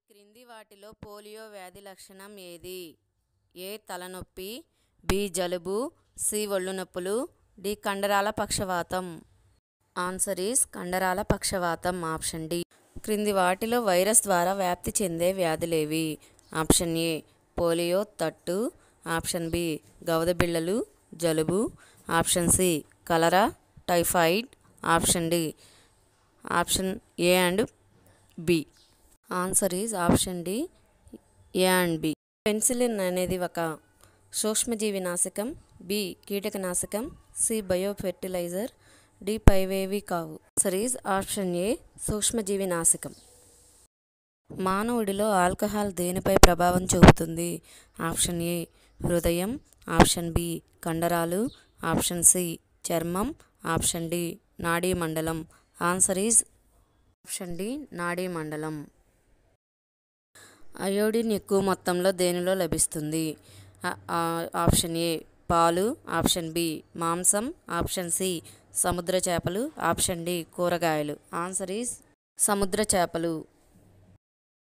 క్రింది వాటిలో పోలియో వ్యాధి లక్షణం ఏది? ఏ తలనొప్పి, బి జలుబు, సి ఒళ్ళు నొప్పులు, డి కండరాల పక్షవాతం. ఆన్సర్ ఈస్ కండరాల పక్షవాతం, ఆప్షన్ డి. క్రింది వాటిలో వైరస్ ద్వారా వ్యాప్తి చెందే వ్యాధులేవి? ఆప్షన్ ఏ పోలియో తట్టు, ఆప్షన్ బి గవదబిళ్ళలు జలుబు, option C cholera typhoid, option D option A and B. Answer is option D A and B. Penicillin అనేది ఒక సూక్ష్మజీవి నాశకం, బి కీటకనాశకం, సి బయో ఫెర్టిలైజర్, డి పైవేవి కావు. ఆన్సర్ ఈజ్ ఆప్షన్ ఏ సూక్ష్మజీవి నాశకం. మానవుడిలో ఆల్కహాల్ దేనిపై ప్రభావం చూపుతుంది? ఆప్షన్ ఏ హృదయం, ఆప్షన్ బి కండరాలు, ఆప్షన్ సి చర్మం, ఆప్షన్ డి నాడీ మండలం. ఆన్సర్ ఈజ్ ఆప్షన్ డి నాడీ మండలం. అయోడిన్ ఎక్కువ మొత్తంలో దేనిలో లభిస్తుంది? ఆప్షన్ ఏ పాలు, ఆప్షన్ బి మాంసం, ఆప్షన్ సి సముద్ర చేపలు, ఆప్షన్ డి కూరగాయలు. ఆన్సర్ ఈజ్ సముద్ర చేపలు.